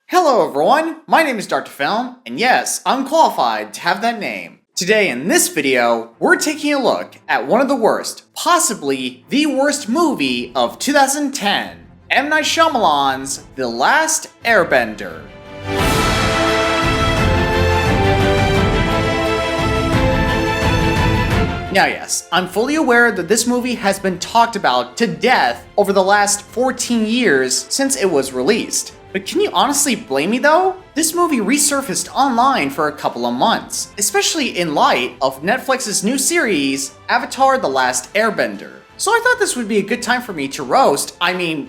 Hello everyone, my name is Dr. Film, and yes, I'm qualified to have that name. Today in this video, we're taking a look at one of the worst, possibly the worst movie of 2010, M. Night Shyamalan's The Last Airbender. Now yes, I'm fully aware that this movie has been talked about to death over the last 14 years since it was released. But can you honestly blame me though? This movie resurfaced online for a couple of months, especially in light of Netflix's new series, Avatar: The Last Airbender. So I thought this would be a good time for me to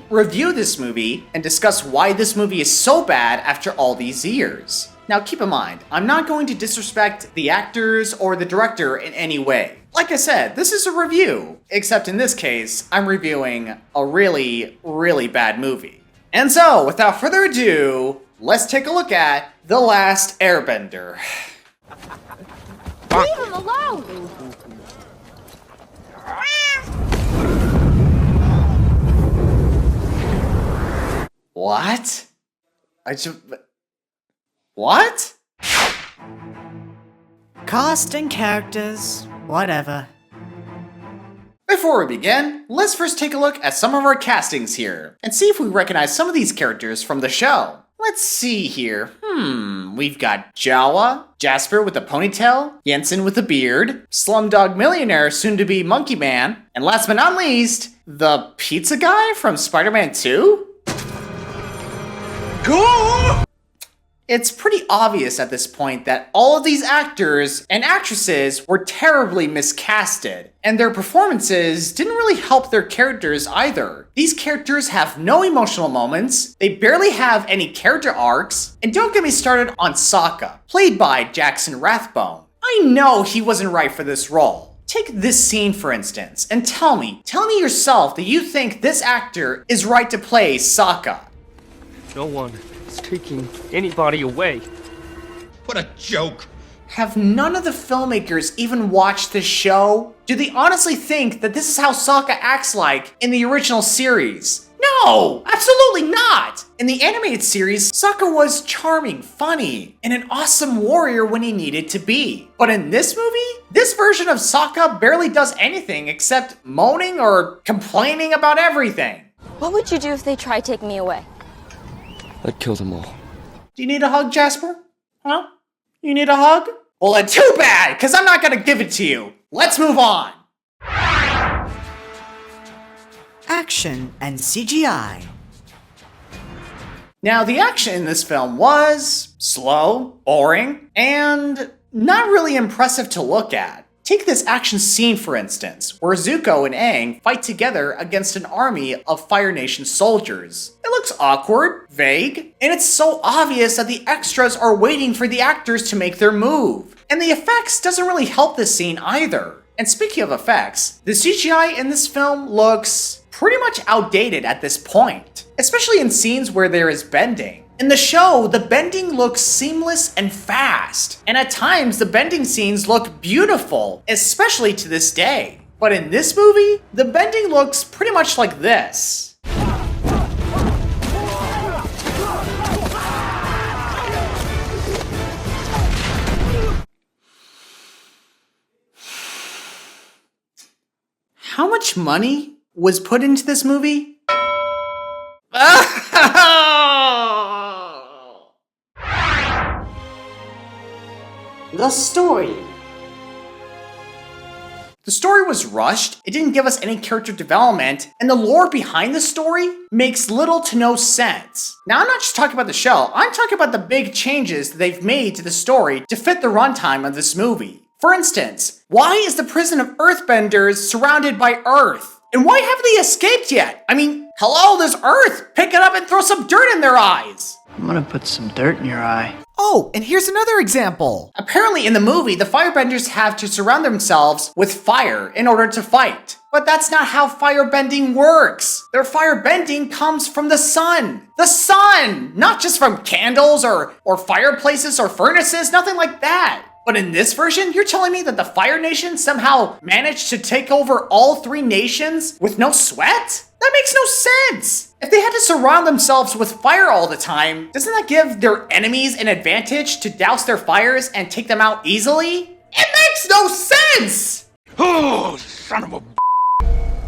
review this movie and discuss why this movie is so bad after all these years. Now keep in mind, I'm not going to disrespect the actors or the director in any way. Like I said, this is a review, except in this case, I'm reviewing a really, really bad movie. And so, without further ado, let's take a look at The Last Airbender. Leave him alone! What? What? Cast and characters, whatever. Before we begin, let's first take a look at some of our castings here, and see if we recognize some of these characters from the show. Let's see here. We've got Jawa, Jasper with a ponytail, Jensen with a beard, Slumdog Millionaire, soon to be Monkey Man, and last but not least, the pizza guy from Spider-Man 2? Go! It's pretty obvious at this point that all of these actors and actresses were terribly miscasted, and their performances didn't really help their characters either. These characters have no emotional moments, they barely have any character arcs, and don't get me started on Sokka, played by Jackson Rathbone. I know he wasn't right for this role. Take this scene for instance, and tell me yourself that you think this actor is right to play Sokka. No one is taking anybody away. What a joke! Have none of the filmmakers even watched this show? Do they honestly think that this is how Sokka acts like in the original series? No, absolutely not! In the animated series, Sokka was charming, funny, and an awesome warrior when he needed to be. But in this movie, this version of Sokka barely does anything except moaning or complaining about everything. What would you do if they tried taking me away? I'd kill them all. Do you need a hug, Jasper? Huh? You need a hug? Well, then too bad, because I'm not gonna give it to you. Let's move on. Action and CGI. Now, the action in this film was slow, boring, and not really impressive to look at. Take this action scene for instance, where Zuko and Aang fight together against an army of Fire Nation soldiers. It looks awkward, vague, and it's so obvious that the extras are waiting for the actors to make their move. And the effects doesn't really help this scene either. And speaking of effects, the CGI in this film looks pretty much outdated at this point, especially in scenes where there is bending. In the show, the bending looks seamless and fast, and at times the bending scenes look beautiful, especially to this day. But in this movie, the bending looks pretty much like this. How much money was put into this movie? The story. The story was rushed, it didn't give us any character development, and the lore behind the story makes little to no sense. Now, I'm not just talking about the show, I'm talking about the big changes that they've made to the story to fit the runtime of this movie. For instance, why is the prison of Earthbenders surrounded by Earth? And why haven't they escaped yet? I mean, hello, there's Earth! Pick it up and throw some dirt in their eyes! I'm gonna put some dirt in your eye. Oh, and here's another example. Apparently in the movie, the firebenders have to surround themselves with fire in order to fight. But that's not how firebending works. Their firebending comes from the sun. The sun! Not just from candles or fireplaces or furnaces, nothing like that. But in this version, you're telling me that the Fire Nation somehow managed to take over all three nations with no sweat? That makes no sense! If they had to surround themselves with fire all the time, doesn't that give their enemies an advantage to douse their fires and take them out easily? It makes no sense! Oh, son of a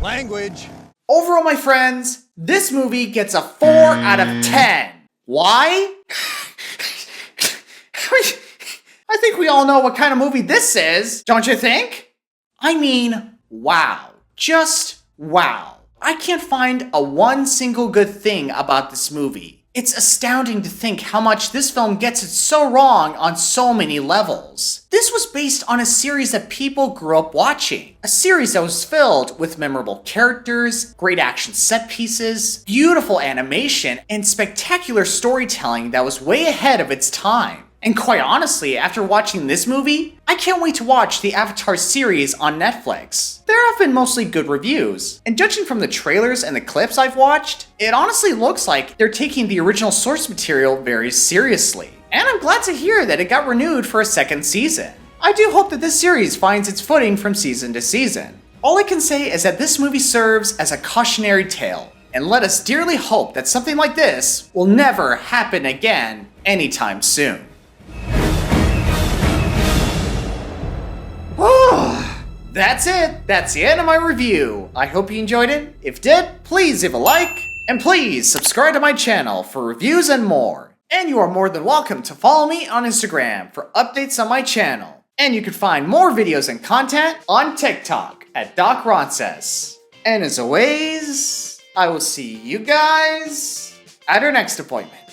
language. Overall, my friends, this movie gets a 4 out of 10. Why? I think we all know what kind of movie this is, don't you think? I mean, wow. Just wow. I can't find a one single good thing about this movie. It's astounding to think how much this film gets it so wrong on so many levels. This was based on a series that people grew up watching. A series that was filled with memorable characters, great action set pieces, beautiful animation, and spectacular storytelling that was way ahead of its time. And quite honestly, after watching this movie, I can't wait to watch the Avatar series on Netflix. There have been mostly good reviews, and judging from the trailers and the clips I've watched, it honestly looks like they're taking the original source material very seriously. And I'm glad to hear that it got renewed for a second season. I do hope that this series finds its footing from season to season. All I can say is that this movie serves as a cautionary tale, and let us dearly hope that something like this will never happen again anytime soon. That's it. That's the end of my review. I hope you enjoyed it. If you did, please leave a like, and please subscribe to my channel for reviews and more. And you are more than welcome to follow me on Instagram for updates on my channel. And you can find more videos and content on TikTok at DocRonces. And as always, I will see you guys at our next appointment.